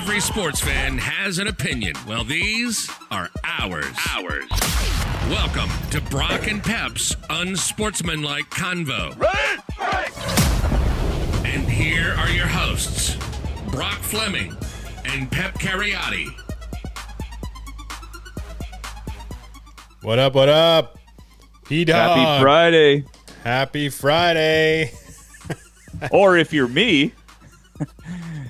Every sports fan has an opinion. Well, these are ours. Welcome to Brock and Pep's Unsportsmanlike Convo. And here are your hosts, Brock Fleming and Pep Cariotti. What up? P-Dog. Happy Friday. Happy Friday. Or if you're me,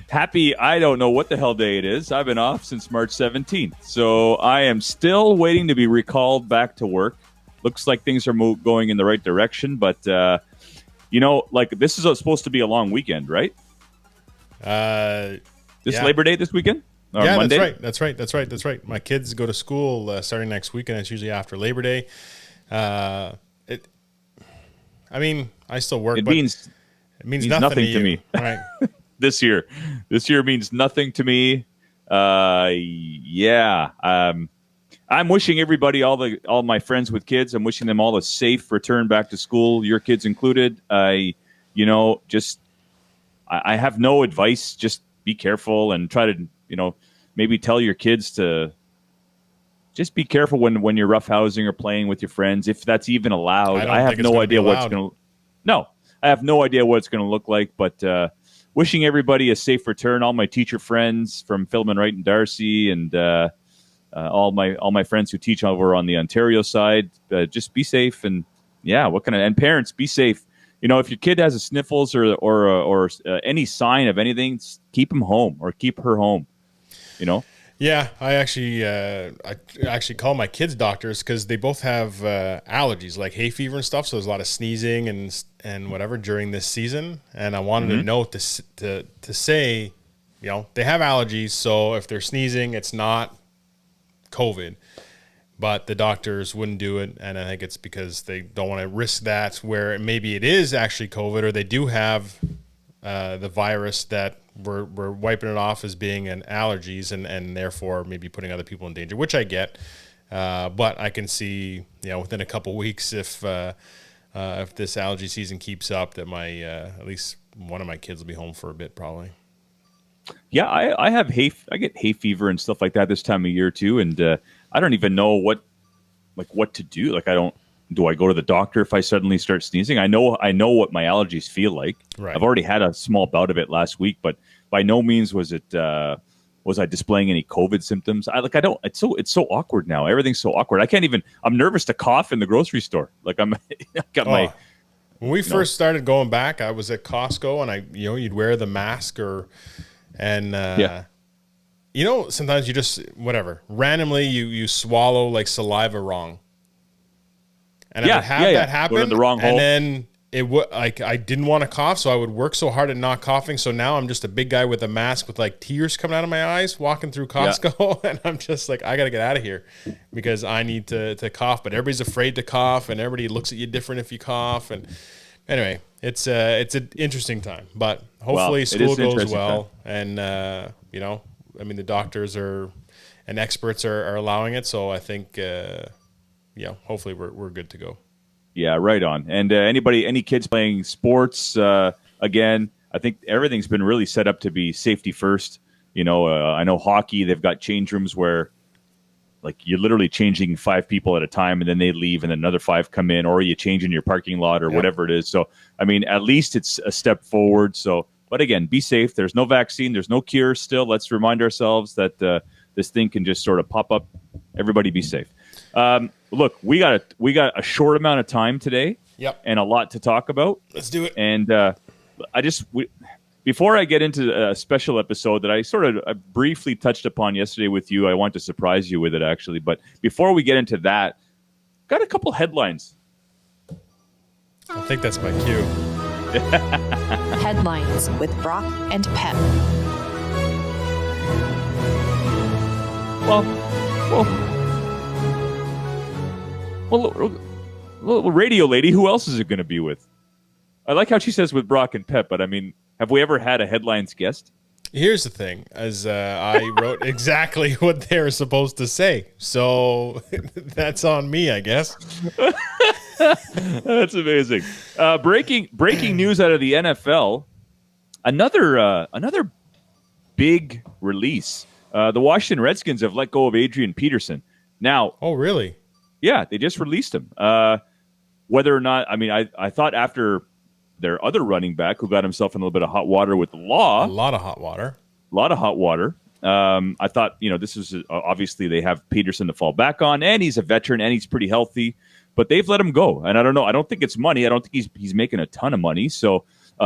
happy, I don't know what the hell day it is. I've been off since March 17th. So I am still waiting to be recalled back to work. Looks like things are going in the right direction. But, this is supposed to be a long weekend, right? Labor Day this weekekend? Yeah, Monday? That's right. My kids go to school starting next week, and it's usually after Labor Day. I still work, It but means nothing to me. Right. This year means nothing to me. I'm wishing everybody, all my friends with kids, I'm wishing them all a safe return back to school, your kids included. I have no advice. Just be careful and try to, maybe tell your kids to just be careful when you're roughhousing or playing with your friends, if that's even allowed. I have no idea what it's going to. No, I have no idea what it's going to look like. But wishing everybody a safe return. All my teacher friends from Philman, Wright, and Darcy, and all my friends who teach over on the Ontario side. Just be safe, and and parents, be safe. If your kid has a sniffles or any sign of anything, keep him home or keep her home. Yeah, I actually call my kids doctors because they both have allergies, like hay fever and stuff. So there's a lot of sneezing and whatever during this season. And I wanted to know to say, they have allergies. So if they're sneezing, it's not COVID. But the doctors wouldn't do it, and I think it's because they don't want to risk that, where maybe it is actually COVID, or they do have the virus that we're wiping it off as being an allergies, and therefore maybe putting other people in danger, which I get. But I can see, within a couple weeks, if this allergy season keeps up, that my at least one of my kids will be home for a bit, probably. Yeah, I get hay fever and stuff like that this time of year too, and I don't even know what to do. Do I go to the doctor if I suddenly start sneezing? I know what my allergies feel like. Right. I've already had a small bout of it last week, but by no means was I displaying any COVID symptoms. It's so awkward now. Everything's so awkward. I'm nervous to cough in the grocery store. When we first started going back, I was at Costco, and you'd wear the mask sometimes you just, randomly you swallow like saliva wrong. And I would have that happen, in the wrong hole. And then I didn't want to cough, so I would work so hard at not coughing. So now I'm just a big guy with a mask with like tears coming out of my eyes walking through Costco, and I'm just like, I got to get out of here because I need to cough. But everybody's afraid to cough, and everybody looks at you different if you cough. And anyway, it's an interesting time, but hopefully school goes well, and the doctors and experts are allowing it, so I think hopefully we're good to go. Yeah, right on. And any kids playing sports, again, I think everything's been really set up to be safety first. I know hockey, they've got change rooms where you're literally changing 5 people at a time, and then they leave, and then another 5 come in, or you change in your parking lot or whatever it is. So, at least it's a step forward. So, but again, be safe. There's no vaccine. There's no cure still. Let's remind ourselves that this thing can just sort of pop up. Everybody be safe. Look, we got a short amount of time today. Yep. And a lot to talk about. Let's do it. And before I get into a special episode that I briefly touched upon yesterday with you, I want to surprise you with it, actually. But before we get into that, got a couple headlines. I think that's my cue. Headlines with Brock and Pep. Well, radio lady, who else is it going to be with? I like how she says with Brock and Pep, but have we ever had a headlines guest? Here's the thing, as I wrote exactly what they were supposed to say, so that's on me, I guess. That's amazing. Breaking news out of the NFL. Another big release. The Washington Redskins have let go of Adrian Peterson. Now, oh, really? Yeah, they just released him. Whether or not, I thought after their other running back who got himself in a little bit of hot water with the law. A lot of hot water. I thought, this is obviously they have Peterson to fall back on, and he's a veteran, and he's pretty healthy. But they've let him go, and I don't know. I don't think it's money. I don't think he's making a ton of money. So,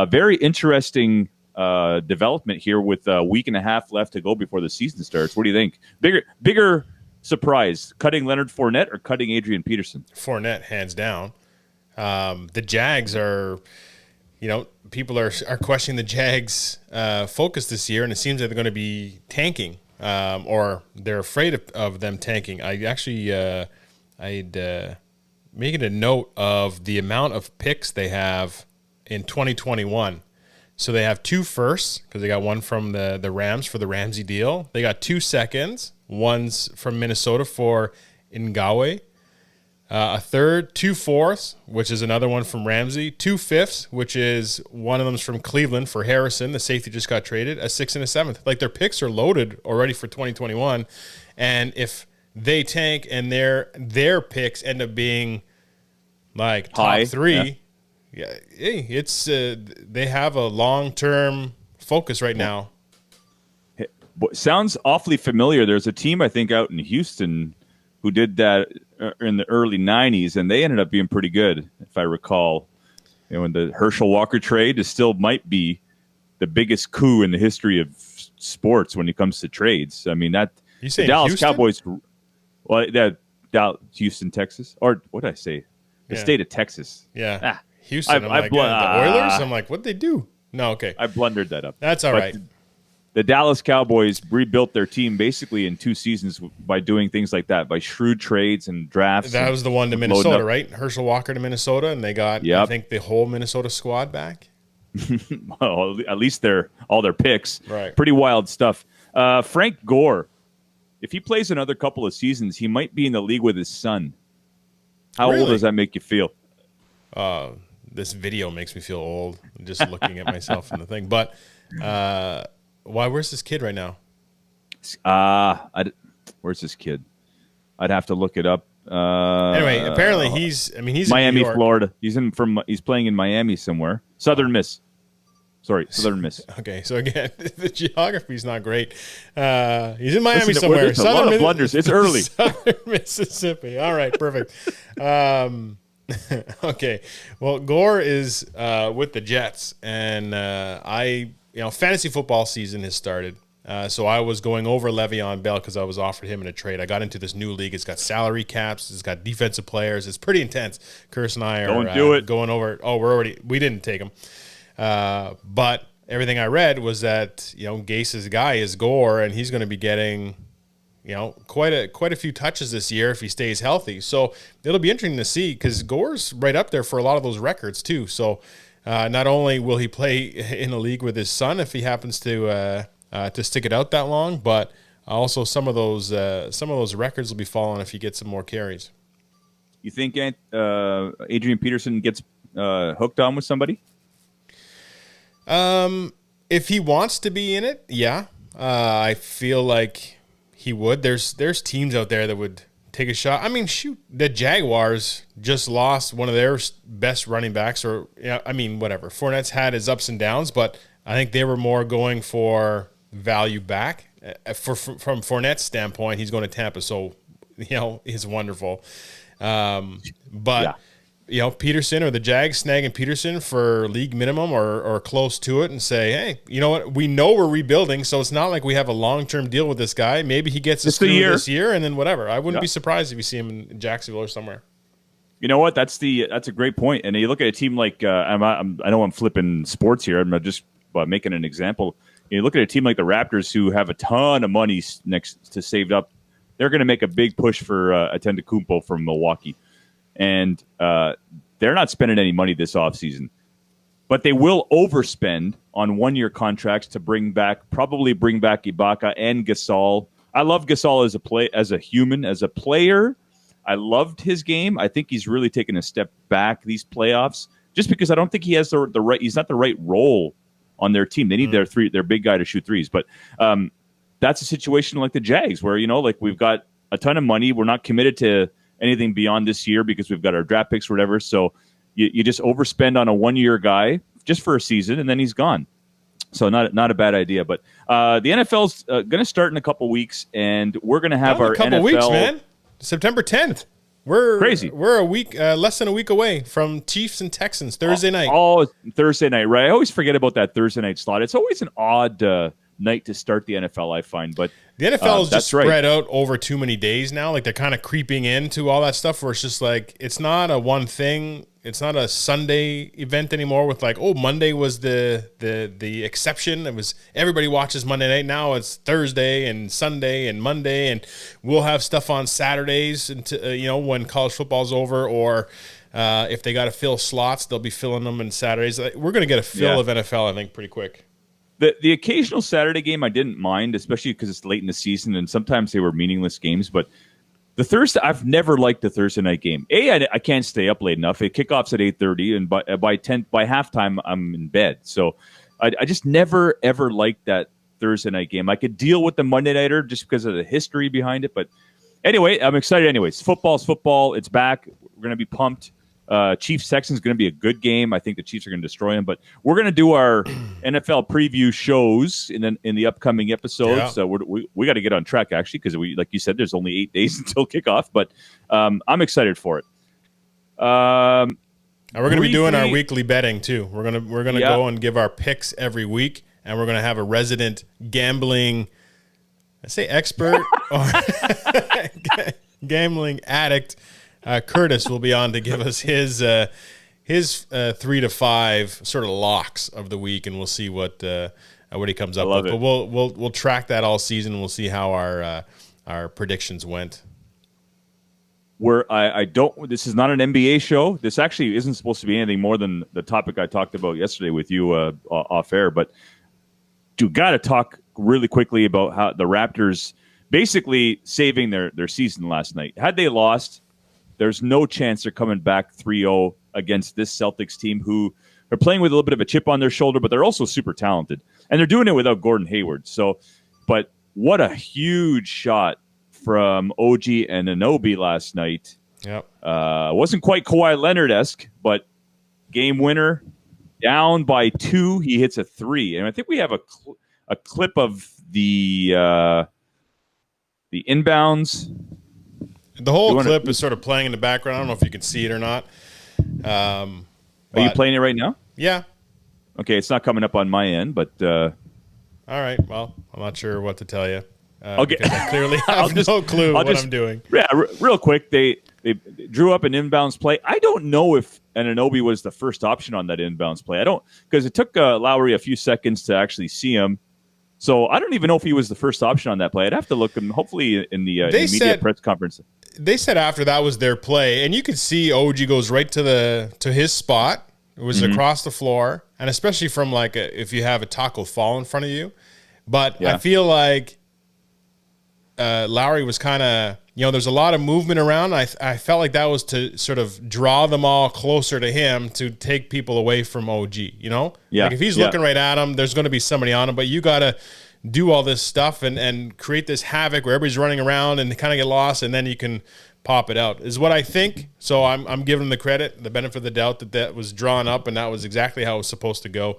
very interesting development here with a week and a half left to go before the season starts. What do you think? Bigger surprise: cutting Leonard Fournette or cutting Adrian Peterson? Fournette, hands down. The Jags are, people are questioning the Jags' focus this year, and it seems that they're going to be tanking, or they're afraid of them tanking. I actually, I'd making a note of the amount of picks they have in 2021. So they have 2 firsts because they got one from the Rams for the Ramsey deal. They got 2 seconds. One's from Minnesota for Ngawe. A third, 2 fourths, which is another one from Ramsey. 2 fifths, which is one of them's from Cleveland for Harrison. The safety just got traded. A 6th and a 7th. Like, their picks are loaded already for 2021. And if they tank and their picks end up being like top 3, it's they have a long-term focus right now. Sounds awfully familiar. There's a team I think out in Houston who did that in the early 90s, and they ended up being pretty good, if I recall. In the Herschel Walker trade still might be the biggest coup in the history of sports when it comes to trades. I mean, that you say the Dallas Houston? Cowboys, well, that Houston, Texas, or what did I say? The state of Texas. Yeah, Houston. The Oilers. I'm like, what'd they do? No, okay. I blundered that up. That's all right. The Dallas Cowboys rebuilt their team basically in 2 seasons by doing things like that, by shrewd trades and drafts. That was the one to Minnesota, right? Herschel Walker to Minnesota, and they got, I think, the whole Minnesota squad back. Well, at least all their picks. Right. Pretty wild stuff. Frank Gore, if he plays another couple of seasons, he might be in the league with his son. How old does that make you feel? This video makes me feel old, just looking at myself in the thing. But where's this kid right now? Where's this kid? I'd have to look it up. Anyway, apparently he's Miami, in New York. Florida. He's playing in Miami somewhere. Southern Miss. Okay, so again, the geography's not great. He's in Miami somewhere. There's a lot of blunders. It's early. Southern Mississippi. All right, perfect. Okay, well, Gore is with the Jets, and fantasy football season has started. So I was going over Le'Veon Bell because I was offered him in a trade. I got into this new league. It's got salary caps. It's got defensive players. It's pretty intense. Curse and I are going over. Oh, we didn't take him. But everything I read was that, Gase's guy is Gore, and he's going to be getting, quite a few touches this year if he stays healthy. So it'll be interesting to see because Gore's right up there for a lot of those records too. So not only will he play in a league with his son if he happens to stick it out that long, but also some of those records will be falling if he gets some more carries. You think Adrian Peterson gets hooked on with somebody? If he wants to be in it, yeah. I feel like he would. There's teams out there that would take a shot. I mean, shoot, the Jaguars just lost one of their best running backs, or whatever. Fournette's had his ups and downs, but I think they were more going for value back. From Fournette's standpoint, he's going to Tampa, so he's wonderful. Peterson or the Jags snagging Peterson for league minimum or close to it and say, hey, you know what? We know we're rebuilding, so it's not like we have a long-term deal with this guy. Maybe he gets us through this year and then whatever. I wouldn't be surprised if you see him in Jacksonville or somewhere. You know what? That's a great point. And you look at a team like I know I'm flipping sports here. I'm just making an example. You look at a team like the Raptors who have a ton of money next to saved up. They're going to make a big push for Antetokounmpo from Milwaukee. And they're not spending any money this offseason. But they will overspend on one-year contracts to bring back Ibaka and Gasol. I love Gasol as a human, as a player. I loved his game. I think he's really taken a step back these playoffs just because I don't think he has the right – he's not the right role on their team. They need their big guy to shoot threes. But that's a situation like the Jags where, like we've got a ton of money. We're not committed to anything beyond this year because we've got our draft picks or whatever. So you just overspend on a 1-year guy just for a season, and then he's gone. So not a bad idea. But the NFL's going to start in a couple weeks, and we're going to have our couple NFL weeks, man. September 10th. We're crazy. We're a week, less than a week away from Chiefs and Texans Thursday night. Oh, Thursday night, right? I always forget about that Thursday night slot. It's always an odd night to start the NFL, I find. But the NFL is just spread right. out over too many days now. Like they're kind of creeping into all that stuff where it's just like it's not a one thing. It's not a Sunday event anymore with like, Monday was the exception. It was everybody watches Monday night. Now it's Thursday and Sunday and Monday, and we'll have stuff on Saturdays until, when college football's over, or if they got to fill slots, they'll be filling them in Saturdays. We're going to get a fill of NFL, I think, pretty quick. The occasional Saturday game I didn't mind, especially because it's late in the season and sometimes they were meaningless games. But the Thursday, I've never liked the Thursday night game. I can't stay up late enough. It kickoff's at 8:30, and by halftime I'm in bed. So I just never ever liked that Thursday night game. I could deal with the Monday nighter just because of the history behind it. But anyway, I'm excited. Anyways, football's football. It's back. We're gonna be pumped. Chiefs Texans is going to be a good game. I think the Chiefs are going to destroy them, but we're going to do our NFL preview shows in the upcoming episodes. Yeah. So we got to get on track actually, because like you said, there's only 8 days until kickoff. But I'm excited for it. And we're going to be doing our weekly betting too. We're gonna go and give our picks every week, and we're going to have a resident gambling, I say expert or gambling addict. Curtis will be on to give us his 3 to 5 sort of locks of the week, and we'll see what he comes up with. But we'll track that all season, and we'll see how our predictions went. This is not an NBA show. This actually isn't supposed to be anything more than the topic I talked about yesterday with you off air. But you got to talk really quickly about how the Raptors basically saving their season last night. Had they lost, there's no chance they're coming back 3-0 against this Celtics team, who are playing with a little bit of a chip on their shoulder, but they're also super talented. And they're doing it without Gordon Hayward. So, but what a huge shot from OG and Anunoby last night. Yep. Wasn't quite Kawhi Leonard-esque, but game winner, down by 2. He hits a 3. And I think we have a clip of the inbounds. The whole clip is sort of playing in the background. I don't know if you can see it or not. Are you playing it right now? Yeah. Okay, it's not coming up on my end, but... all right, well, I'm not sure what to tell you. Okay. Because I clearly have no clue what I'm doing. Yeah, real quick, they drew up an inbounds play. I don't know if Anunoby was the first option on that inbounds play. Because it took Lowry a few seconds to actually see him. So I don't even know if he was the first option on that play. I'd have to look, and hopefully in the media press conference. They said after that was their play, and you could see OG goes right to his spot. It was across the floor, and especially from if you have a taco fall in front of you. But I feel like Lowry was kind of, there's a lot of movement around. I felt like that was to sort of draw them all closer to him to take people away from OG, Yeah. Like if he's looking right at him, there's going to be somebody on him, but you got to do all this stuff and create this havoc where everybody's running around and kind of get lost, and then you can pop it out, is what I think. So I'm giving them the credit, the benefit of the doubt that was drawn up, and that was exactly how it was supposed to go.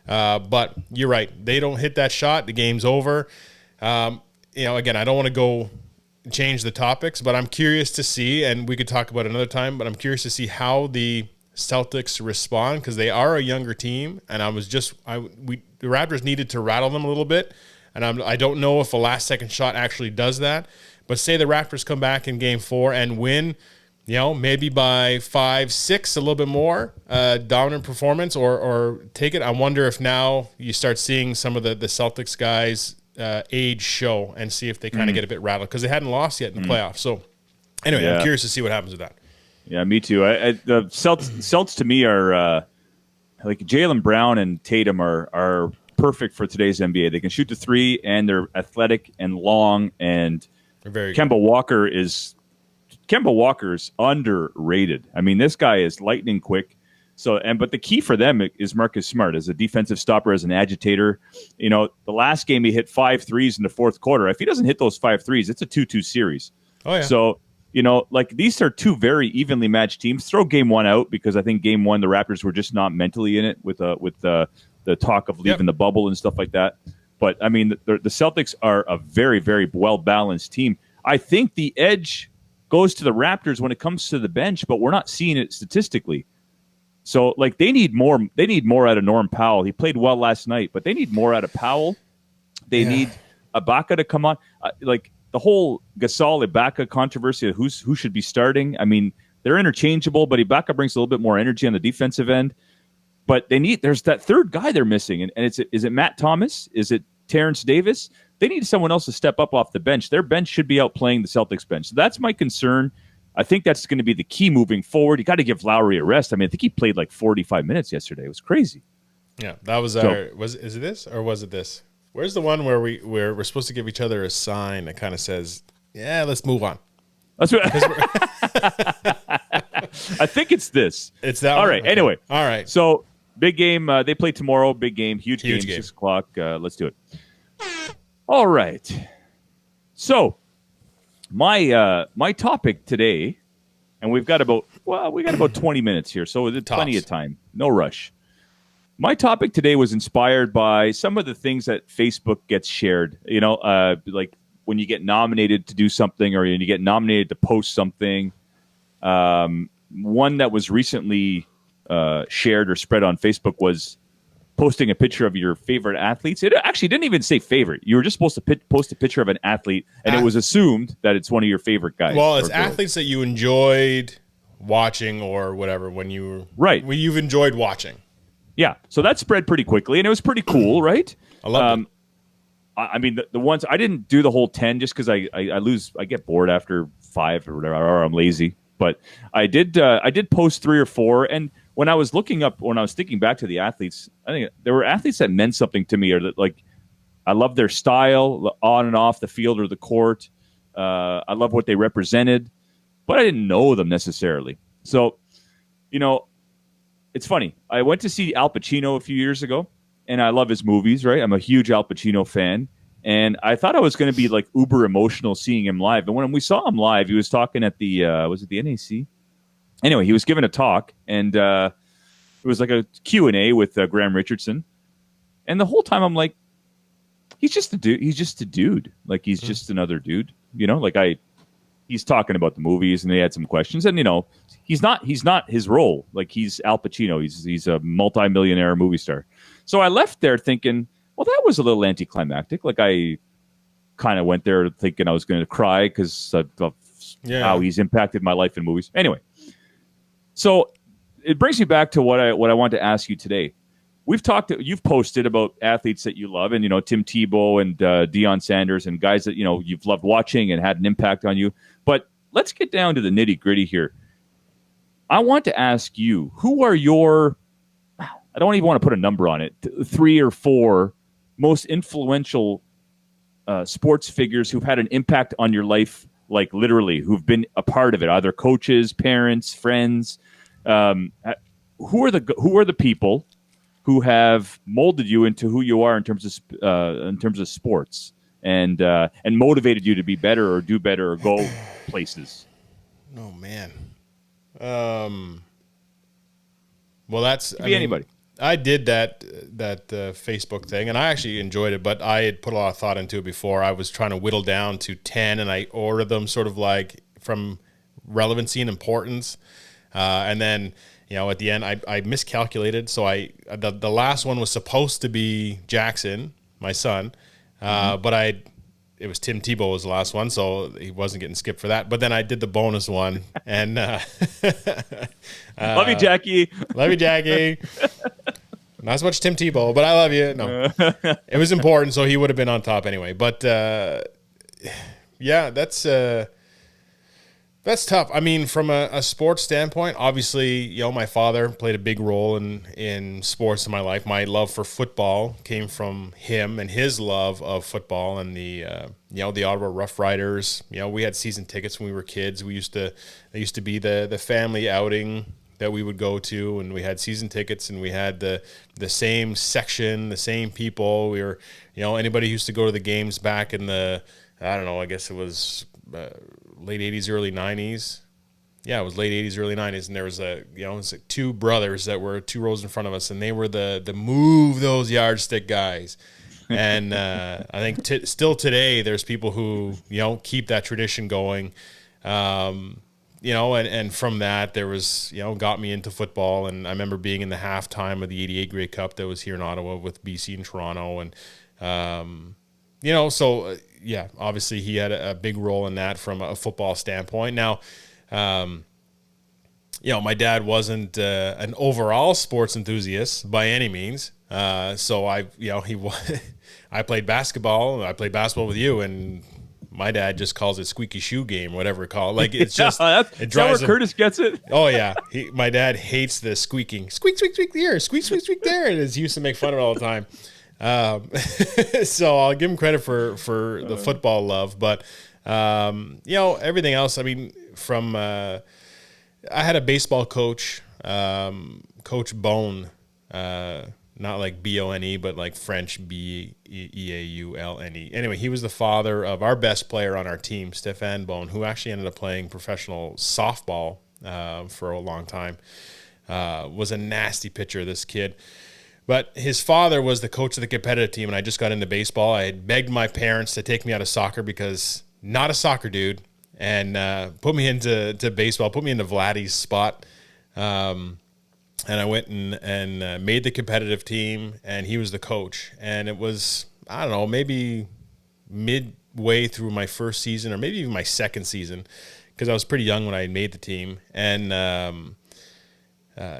But you're right. They don't hit that shot, the game's over. Again, I don't want to go change the topics, but I'm curious to see, and we could talk about it another time, but I'm curious to see how the Celtics respond, because they are a younger team, and the Raptors needed to rattle them a little bit, and I don't know if a last-second shot actually does that, but say the Raptors come back in Game 4 and win, maybe by 5-6, a little bit more dominant performance, or take it. I wonder if now you start seeing some of the Celtics guys age show and see if they kind of get a bit rattled, because they hadn't lost yet in the playoffs. So anyway, I'm curious to see what happens with that. Yeah, me too. The Celts to me are like Jaylen Brown and Tatum are perfect for today's NBA. They can shoot the 3, and they're athletic and long, and Kemba Walker's underrated. I mean, this guy is lightning quick. So, but the key for them is Marcus Smart as a defensive stopper, as an agitator. The last game he hit 5 threes in the fourth quarter. If he doesn't hit those 5 threes, it's a 2-2 series. Oh yeah. So, these are two very evenly matched teams. Throw game one out because I think game one the Raptors were just not mentally in it with the talk of leaving the bubble and stuff like that. But I mean, the Celtics are a very, very well balanced team. I think the edge goes to the Raptors when it comes to the bench, but we're not seeing it statistically. So, they need more. They need more out of Norm Powell. He played well last night, but they need more out of Powell. They need Ibaka to come on. The whole Gasol-Ibaka controversy of who should be starting. I mean, they're interchangeable, but Ibaka brings a little bit more energy on the defensive end. But there's that third guy they're missing, and is it Matt Thomas? Is it Terrence Davis? They need someone else to step up off the bench. Their bench should be outplaying the Celtics bench. So that's my concern. I think that's going to be the key moving forward. You got to give Lowry a rest. I mean, I think he played 45 minutes yesterday. It was crazy. Yeah, that was is it this or was it this? Where's the one where we're supposed to give each other a sign that kind of says, "Yeah, let's move on." That's what I think it's this. It's that. All one? right. Okay. Anyway. All right. So big game. They play tomorrow. Big game. Huge game. 6 o'clock. Let's do it. All right. So my topic today, and we've got about 20 minutes here, so there's plenty of time. No rush. My topic today was inspired by some of the things that Facebook gets shared. Like when you get nominated to do something, or when you get nominated to post something. One that was recently shared or spread on Facebook was posting a picture of your favorite athletes. It actually didn't even say favorite. You were just supposed to post a picture of an athlete, and it was assumed that it's one of your favorite guys. Well, it's athletes that you enjoyed watching or whatever when you've enjoyed watching. Yeah, so that spread pretty quickly, and it was pretty cool, right? I love it. I mean, the ones I didn't do the whole 10 just because I get bored after 5 or whatever, or I'm lazy. But I did post 3 or 4, and when I was thinking back to the athletes, I think there were athletes that meant something to me, or that I love their style on and off the field or the court. I love what they represented, but I didn't know them necessarily. So, it's funny. I went to see Al Pacino a few years ago, and I love his movies, right? I'm a huge Al Pacino fan. And I thought I was going to be uber emotional seeing him live. And when we saw him live, he was talking at the, was it the NAC? Anyway, he was giving a talk, and it was like a Q&A with Graham Richardson. And the whole time I'm like, he's just a dude. He's just a dude. He's just another dude, he's talking about the movies, and they had some questions, and he's not his role. He's Al Pacino. He's a multi-millionaire movie star. So I left there thinking, well, that was a little anticlimactic. I kind of went there thinking I was going to cry because of how he's impacted my life in movies. Anyway, so it brings me back to what I want to ask you today. You've posted about athletes that you love, and Tim Tebow and Deion Sanders and guys that you've loved watching and had an impact on you. But let's get down to the nitty gritty here. I want to ask you, who are your, I don't even want to put a number on it, 3 or 4 most influential sports figures who've had an impact on your life, literally, who've been a part of it, either coaches, parents, friends. Who are the people who have molded you into who you are in terms of sports, and motivated you to be better or do better or go places? Oh man. Well, that's anybody. I did that Facebook thing, and I actually enjoyed it, but I had put a lot of thought into it before. I was trying to whittle down to 10, and I ordered them sort of from relevancy and importance, and then at the end I miscalculated. So the last one was supposed to be Jackson, my son, but it was Tim Tebow was the last one, so he wasn't getting skipped for that. But then I did the bonus one, and love you, Jackie. Love you, Jackie. Not as much Tim Tebow, but I love you. No, it was important, so he would have been on top anyway. But yeah, that's tough. I mean, from a sports standpoint, obviously, my father played a big role in sports in my life. My love for football came from him and his love of football and the Ottawa Rough Riders. We had season tickets when we were kids. They used to be the family outing, that we would go to, and we had season tickets, and we had the same section, the same people. We were, anybody who used to go to the games back in the, I don't know, I guess it was late 80s, early 90s. Yeah, it was late 80s, early 90s, and there was it's like two brothers that were 2 rows in front of us, and they were the move those yardstick guys. And I think still today there's people who keep that tradition going. And from that there was got me into football, and I remember being in the halftime of the '88 Grey Cup that was here in Ottawa with BC and Toronto, and obviously he had a big role in that from a football standpoint. Now, my dad wasn't an overall sports enthusiast by any means. So I played basketball. I played basketball with you, and my dad just calls it squeaky shoe game, whatever it called. Like it's just it drives where Curtis gets it. Oh yeah, my dad hates the squeaking, squeak squeak squeak here, squeak squeak squeak there, and he used to make fun of it all the time. So I'll give him credit for the football love, but everything else. I mean, from I had a baseball coach, Coach Bone. Not like Bone, but like French Beaulne. Anyway, he was the father of our best player on our team, Stéphane Bone, who actually ended up playing professional softball for a long time. Was a nasty pitcher, this kid. But his father was the coach of the competitive team, and I just got into baseball. I had begged my parents to take me out of soccer because not a soccer dude, and put me into baseball, put me into Vladdy's spot. And I went and made the competitive team, and he was the coach. And it was, I don't know, maybe midway through my first season, or maybe even my second season, because I was pretty young when I made the team. And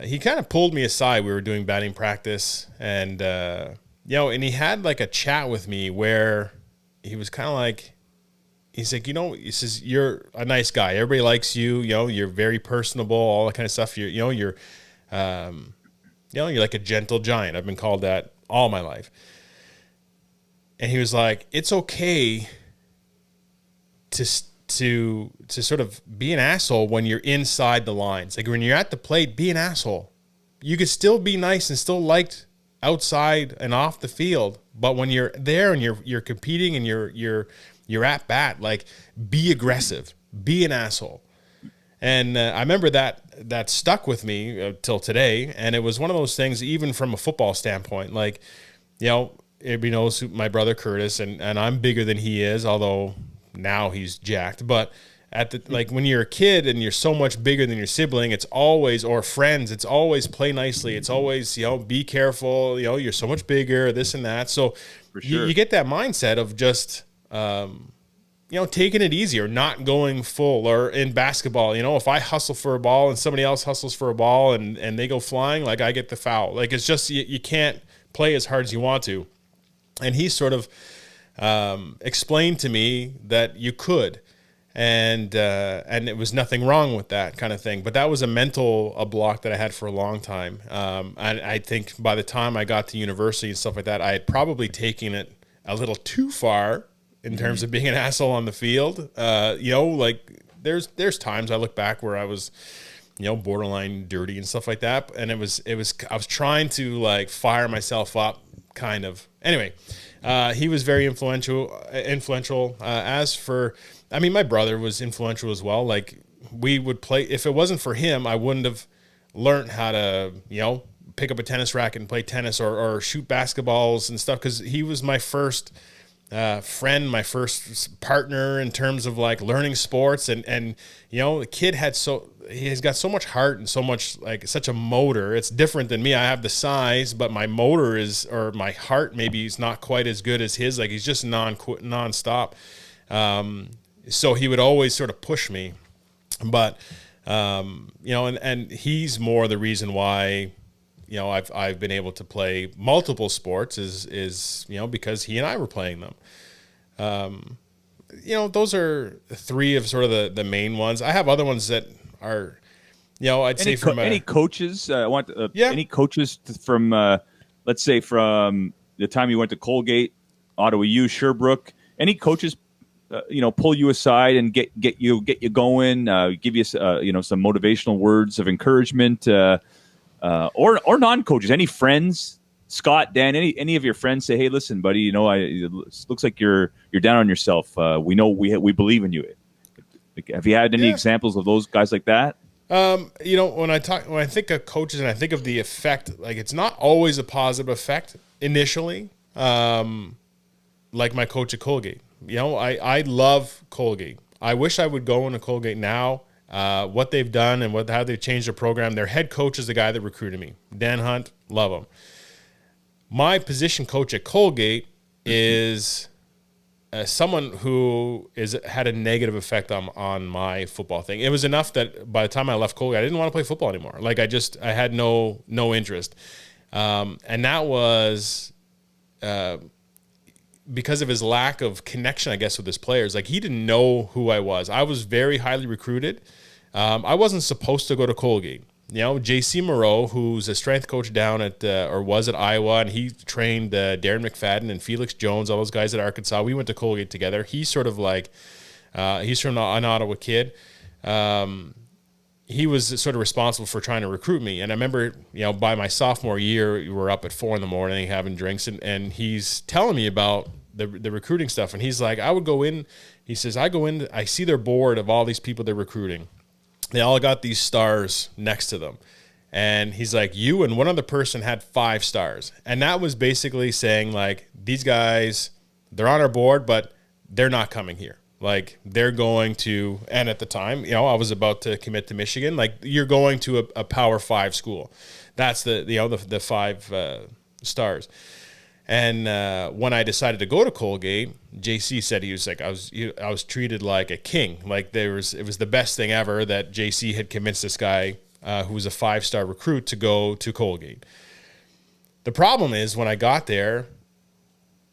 he kind of pulled me aside. We were doing batting practice, and and he had like a chat with me where he was kind of like, he's like, he says, you're a nice guy. Everybody likes you. You're very personable, all that kind of stuff. You're like a gentle giant. I've been called that all my life. And he was like, it's okay to sort of be an asshole when you're inside the lines. Like when you're at the plate, be an asshole. You could still be nice and still liked outside and off the field. But when you're there and you're competing and you're at bat, like be aggressive, be an asshole. And I remember that stuck with me till today. And it was one of those things, even from a football standpoint, like, everybody knows my brother Curtis, and I'm bigger than he is, although now he's jacked. But when you're a kid and you're so much bigger than your sibling, it's always, or friends, it's always play nicely. It's always, be careful, you're so much bigger, this and that. So for sure. You get that mindset of just, taking it easy or not going full. Or in basketball, if I hustle for a ball and somebody else hustles for a ball and they go flying, like I get the foul. Like it's just, you can't play as hard as you want to. And he sort of explained to me that you could. And it was nothing wrong with that kind of thing. But that was a block that I had for a long time. And I think by the time I got to university and stuff like that, I had probably taken it a little too far in terms of being an asshole on the field. Like there's times I look back where I was, borderline dirty and stuff like that. And I was trying to like fire myself up kind of. Anyway, he was very influential. As for, my brother was influential as well. Like we would play, if it wasn't for him, I wouldn't have learned how to, pick up a tennis racket and play tennis or shoot basketballs and stuff. 'Cause he was my first friend, my first partner in terms of like learning sports, and the kid he's got so much heart and so much like such a motor. It's different than me. I have the size, but my motor or my heart maybe is not quite as good as his. Like he's just nonstop. So he would always sort of push me, but and he's more the reason why I've been able to play multiple sports is because he and I were playing them. Those are 3 of sort of the main ones. I have other ones that are, I'd say from any coaches. I want any coaches from let's say from the time you went to Colgate, Ottawa U, Sherbrooke. Any coaches pull you aside and get you going, give you some motivational words of encouragement, or non-coaches, any friends, Scott, Dan, any of your friends say, hey, listen, buddy, it looks like you're down on yourself. We know we believe in you. Like, have you had any examples of those guys like that? When I think of coaches and I think of the effect, like it's not always a positive effect initially. Like my coach at Colgate, I love Colgate. I wish I would go into Colgate now. What they've done and how they've changed their program. Their head coach is the guy that recruited me, Dan Hunt. Love him. My position coach at Colgate is someone who had a negative effect on my football thing. It was enough that by the time I left Colgate, I didn't want to play football anymore. Like I had no interest, and that was because of his lack of connection, I guess, with his players. Like he didn't know who I was. I was very highly recruited. I wasn't supposed to go to Colgate. J.C. Moreau, who's a strength coach down was at Iowa, and he trained Darren McFadden and Felix Jones, all those guys at Arkansas. We went to Colgate together. He's sort of like, he's from an Ottawa kid. He was sort of responsible for trying to recruit me. And I remember, by my sophomore year, we were up at 4 a.m. having drinks, and he's telling me about the recruiting stuff. And he's like, I would go in. He says, I see their board of all these people they're recruiting. They all got these stars next to them. And he's like, you and one other person had 5 stars. And that was basically saying, like, these guys, they're on our board, but they're not coming here. Like, they're going to, and at the time, I was about to commit to Michigan. Like, you're going to a Power 5 school. That's the 5 stars. And when I decided to go to Colgate, JC said he was like, I was treated like a king. Like it was the best thing ever that JC had convinced this guy who was a 5-star recruit to go to Colgate. The problem is when I got there,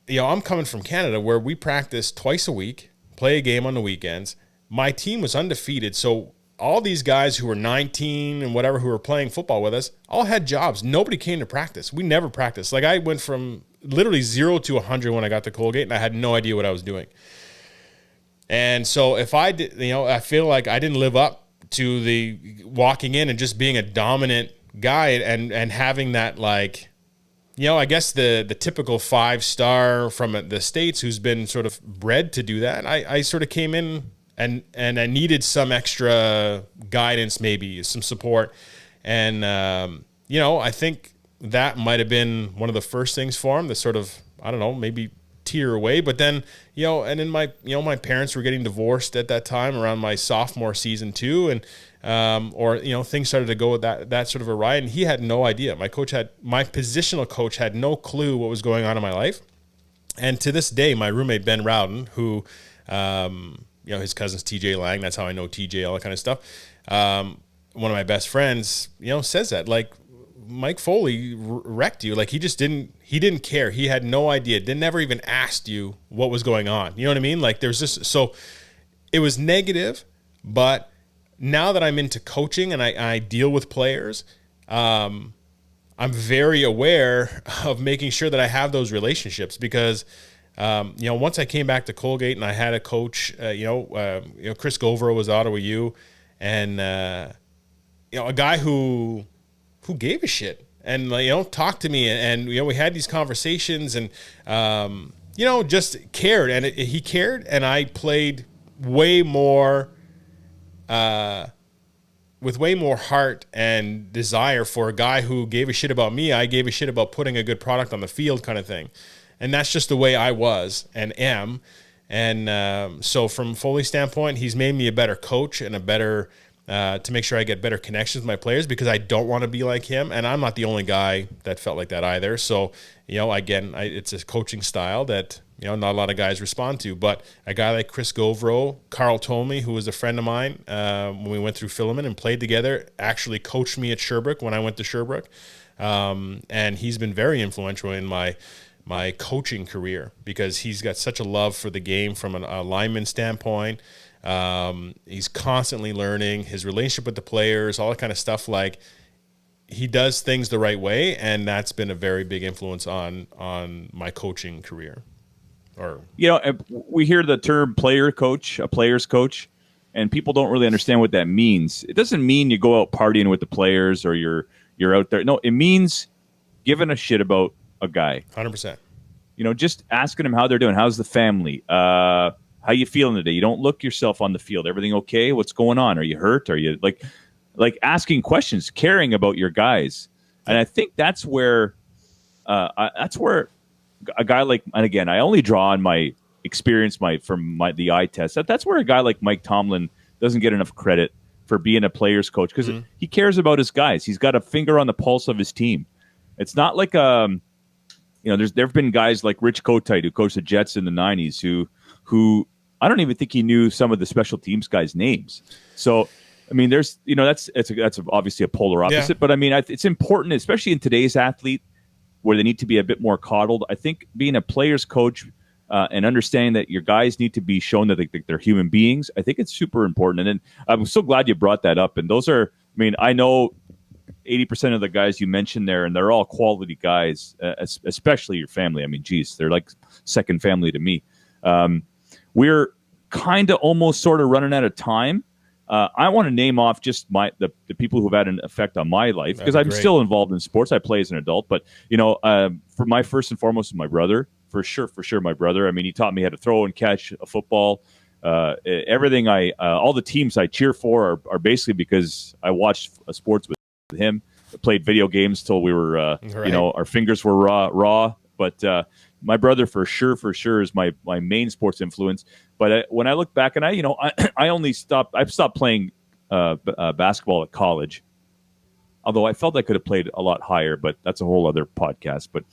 I'm coming from Canada where we practice twice a week, play a game on the weekends. My team was undefeated, so all these guys who were 19 and whatever who were playing football with us all had jobs. Nobody came to practice. We never practiced. Like I went from literally 0 to 100 when I got to Colgate, and I had no idea what I was doing. And so if I did, I feel like I didn't live up to the walking in and just being a dominant guy and having that, like, I guess the typical 5-star from the States who's been sort of bred to do that. I sort of came in and I needed some extra guidance, maybe some support. And, I think that might have been one of the first things for him to sort of, I don't know, maybe tear away. But then, and then my parents were getting divorced at that time around my sophomore season too. And, things started to go that sort of a ride, and he had no idea. My positional coach had no clue what was going on in my life. And to this day, my roommate, Ben Rowden, who, his cousin's TJ Lang, that's how I know TJ, all that kind of stuff. One of my best friends, says that, like, Mike Foley wrecked you. Like he didn't care. He had no idea. Never even asked you what was going on. You know what I mean? Like there's just, so it was negative, but now that I'm into coaching and I deal with players, I'm very aware of making sure that I have those relationships because, once I came back to Colgate and I had a coach, Chris Govero was Ottawa U, and, a guy who gave a shit and talked to me and we had these conversations and just cared, and he cared, and I played way more with way more heart and desire for a guy who gave a shit about me. I gave a shit about putting a good product on the field, kind of thing. And that's just the way I was and am. And so from Foley's standpoint, he's made me a better coach and a better to make sure I get better connections with my players because I don't want to be like him. And I'm not the only guy that felt like that either. So, again, it's a coaching style that, not a lot of guys respond to. But a guy like Chris Govero, Carl Tomey, who was a friend of mine when we went through Philemon and played together, actually coached me at Sherbrooke when I went to Sherbrooke. And he's been very influential in my coaching career because he's got such a love for the game from a lineman standpoint. He's constantly learning his relationship with the players, all that kind of stuff. Like he does things the right way, and that's been a very big influence on my coaching career. Or we hear the term player coach, a player's coach, and people don't really understand what that means. It doesn't mean you go out partying with the players or you're out there. No, it means giving a shit about a guy. 100%. Just asking them how they're doing. How's the family? How you feeling today? You don't look yourself on the field. Everything okay? What's going on? Are you hurt? Are you like asking questions, caring about your guys? And I think that's where a guy like, and again, I only draw on my experience from the eye test. That's where a guy like Mike Tomlin doesn't get enough credit for being a player's coach, because he cares about his guys. He's got a finger on the pulse of his team. It's not like there have been guys like Rich Kotite, who coached the Jets in the 90s, who I don't even think he knew some of the special teams guys' names. So I mean, there's that's obviously a polar opposite, but I mean it's important, especially in today's athlete, where they need to be a bit more coddled. I think being a player's coach and understanding that your guys need to be shown that they're human beings, I think it's super important. And then I'm so glad you brought that up. And those are, I mean, I know 80% of the guys you mentioned there, and they're all quality guys, especially your family. I mean, geez, they're like second family to me. We're kind of almost sort of running out of time. I want to name off just the people who've had an effect on my life, because I'm still involved in sports. I play as an adult, but for my first and foremost, my brother, for sure, my brother. I mean, he taught me how to throw and catch a football. Everything all the teams I cheer for are basically because I watched sports with him. I played video games till we were, our fingers were raw. But my brother, for sure, is my main sports influence. But when I look back, and I stopped playing basketball at college, although I felt I could have played a lot higher, but that's a whole other podcast. But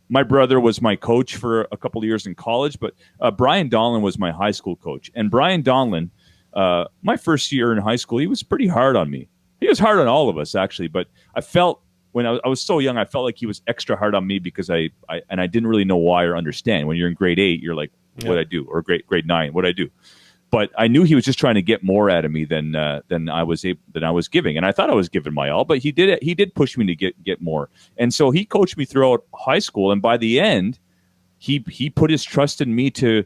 my brother was my coach for a couple of years in college, but Brian Donlin was my high school coach. And Brian Donlin, my first year in high school, he was pretty hard on me. He was hard on all of us, actually, but I felt, when I was so young, I felt like he was extra hard on me because I didn't really know why or understand. When you're in grade 8, you're like, what'd I do? Or grade 9, what'd I do? But I knew he was just trying to get more out of me than I was giving, and I thought I was giving my all. But he did push me to get more, and so he coached me throughout high school. And by the end, he put his trust in me to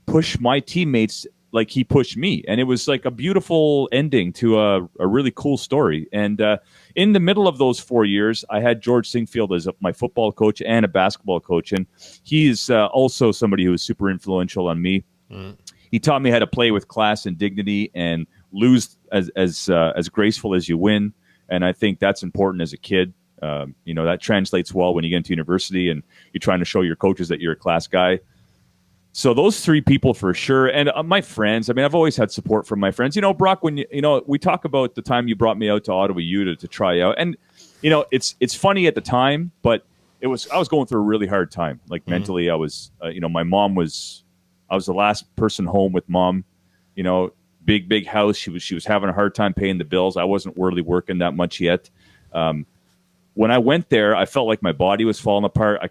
push my teammates like he pushed me, and it was like a beautiful ending to a really cool story. And in the middle of those 4 years, I had George Singfield as my football coach and a basketball coach, and he's also somebody who was super influential on me. He taught me how to play with class and dignity and lose as graceful as you win, and I think that's important as a kid. That translates well when you get into university and you're trying to show your coaches that you're a class guy. So those three people for sure. And my friends, I mean, I've always had support from my friends. Brock, when we talk about the time you brought me out to Ottawa U to try out, and it's funny at the time, but I was going through a really hard time. Like mentally, I was, my mom I was the last person home with mom, big house. She was having a hard time paying the bills. I wasn't really working that much yet. When I went there, I felt like my body was falling apart.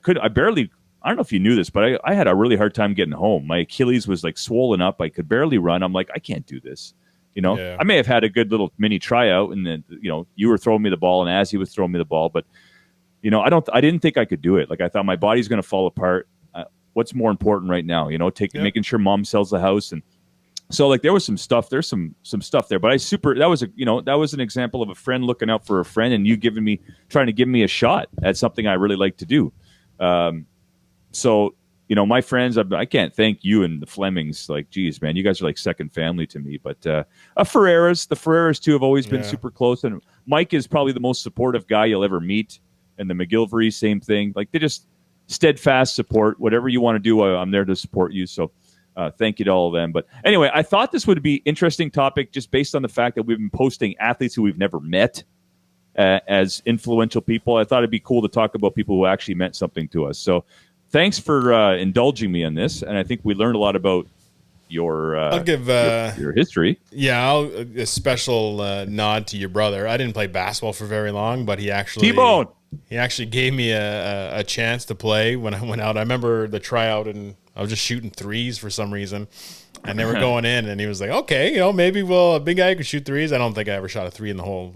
I don't know if you knew this, but I had a really hard time getting home. My Achilles was like swollen up. I could barely run. I'm like, I can't do this. I may have had a good little mini tryout, and then, you were throwing me the ball and Azzy was throwing me the ball, but I didn't think I could do it. Like, I thought my body's going to fall apart. What's more important right now? Making sure mom sells the house. And so like there was some stuff, there's some stuff there, but that was an example of a friend looking out for a friend, and you trying to give me a shot at something I really like to do. So, my friends, I can't thank you and the Flemings. Like, geez, man, you guys are like second family to me. But the Ferreras too have always been super close. And Mike is probably the most supportive guy you'll ever meet. And the McGilvery, same thing. Like, they just steadfast support. Whatever you want to do, I'm there to support you. So thank you to all of them. But anyway, I thought this would be an interesting topic just based on the fact that we've been posting athletes who we've never met as influential people. I thought it'd be cool to talk about people who actually meant something to us. So thanks for indulging me on this, and I think we learned a lot about I'll give your history. Yeah, a special nod to your brother. I didn't play basketball for very long, but he actually T-Bone. He actually gave me a chance to play when I went out. I remember the tryout, and I was just shooting threes for some reason, and they were going in, and he was like, "Okay, maybe a big guy could shoot threes." I don't think I ever shot a three in the whole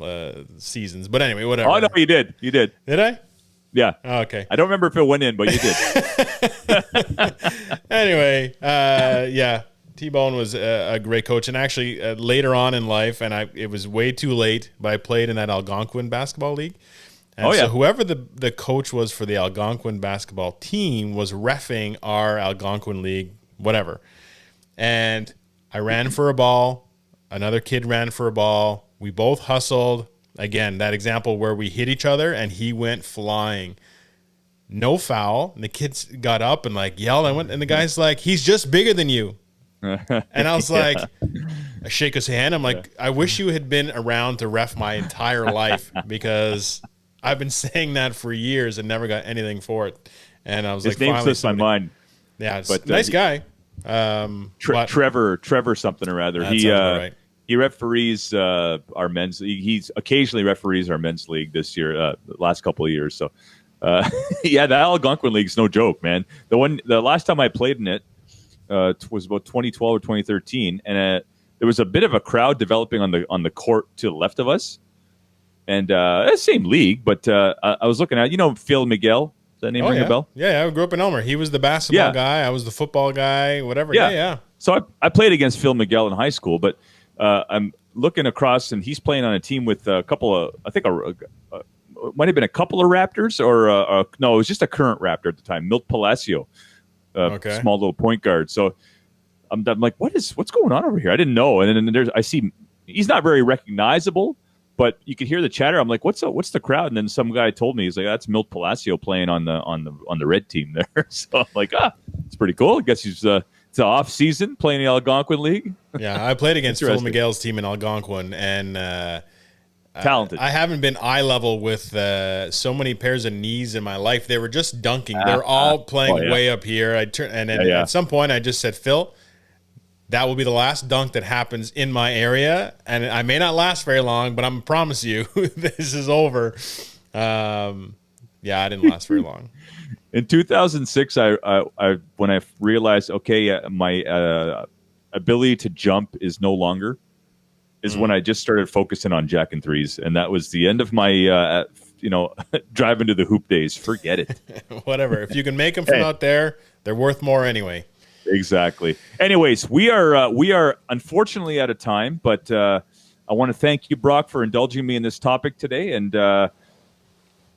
seasons, but anyway, whatever. Oh no, you did. Did I? Yeah. Oh, okay. I don't remember if it went in, but you did. Anyway, yeah, T-Bone was a great coach. And actually, later on in life, and it was way too late, but I played in that Algonquin basketball league. And so whoever the coach was for the Algonquin basketball team was reffing our Algonquin league, whatever. And I ran for a ball. Another kid ran for a ball. We both hustled. Again, that example where we hit each other and he went flying. No foul. And the kids got up and like yelled. And the guy's like, he's just bigger than you. And I was like, I shake his hand. I'm like, I wish you had been around to ref my entire life, because I've been saying that for years and never got anything for it. And I was his like, name slips my mind. Yeah, but nice guy. Trevor something or other. Right. He referees our men's league. He's occasionally referees our men's league this year, the last couple of years. So, the Algonquin League's no joke, man. The last time I played in it was about 2012 or 2013, and there was a bit of a crowd developing on the court to the left of us, and same league. But I was looking at Phil Miguel. Does that name ring a bell? Yeah, I grew up in Elmer. He was the basketball guy. I was the football guy. Whatever. Yeah. So I played against Phil Miguel in high school, but I'm looking across, and he's playing on a team with a couple of, I think, might have been a couple of Raptors, or no, it was just a current Raptor at the time, Milt Palacio, small little point guard. So I'm like, what's going on over here? I didn't know. And then I see he's not very recognizable, but you could hear the chatter. I'm like, what's the crowd? And then some guy told me, he's like, that's Milt Palacio playing on the red team there. So I'm like, it's pretty cool. I guess he's it's off season playing the Algonquin League. Yeah, I played against Phil Miguel's team in Algonquin, and talented. I haven't been eye level with so many pairs of knees in my life. They were just dunking. They're all playing way up here. At some point I just said, Phil, that will be the last dunk that happens in my area, and I may not last very long, but I promise you this is over. I didn't last very long. In 2006, I when I realized, my ability to jump is no longer, is when I just started focusing on jack and threes, and that was the end of my driving to the hoop days. Forget it. Whatever. If you can make them from out there, they're worth more anyway. Exactly. Anyways, we are unfortunately out of time, but I want to thank you, Brock, for indulging me in this topic today, and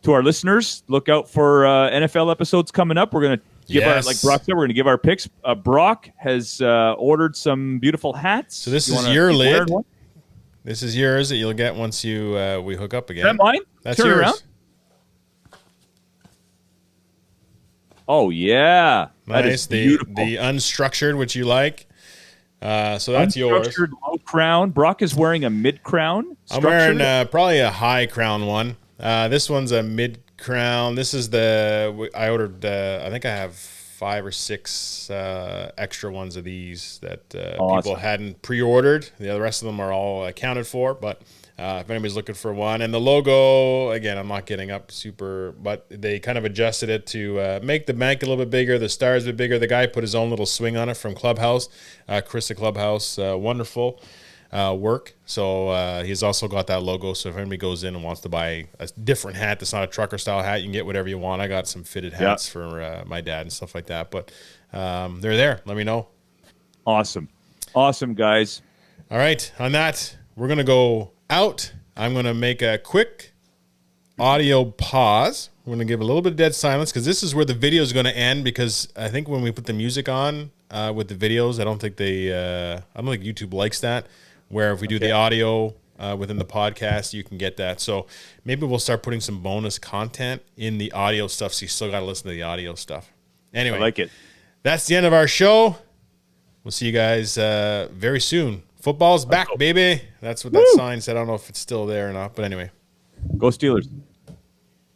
to our listeners, look out for NFL episodes coming up. We're going to give our, like Brock said, we're going to give our picks. Brock has ordered some beautiful hats. So this is your lid. This is yours that you'll get once we hook up again. Is that mine? That's Turn yours. Around. Oh yeah, nice. That is beautiful. The unstructured, which you like. So that's yours. Unstructured low crown. Brock is wearing a mid crown. I'm wearing probably a high crown one. This one's a mid crown. This is I ordered. I think I have 5 or 6 extra ones of these that people hadn't pre-ordered. The rest of them are all accounted for. But if anybody's looking for one, and the logo, again, I'm not getting up super, but they kind of adjusted it to make the bank a little bit bigger, the stars a bit bigger. The guy put his own little swing on it from Clubhouse, Chris at Clubhouse, wonderful work. So he's also got that logo. So if anybody goes in and wants to buy a different hat that's not a trucker style hat, you can get whatever you want. I got some fitted hats for my dad and stuff like that. But they're there. Let me know. Awesome, guys. All right. On that, we're gonna go out. I'm gonna make a quick audio pause. We're gonna give a little bit of dead silence because this is where the video is gonna end. Because I think when we put the music on with the videos, I don't think YouTube likes that. Where if we do the audio within the podcast, you can get that. So maybe we'll start putting some bonus content in the audio stuff, so you still got to listen to the audio stuff. Anyway, I like it. That's the end of our show. We'll see you guys very soon. Football's back, baby. That's what that sign said. I don't know if it's still there or not, but anyway. Go Steelers.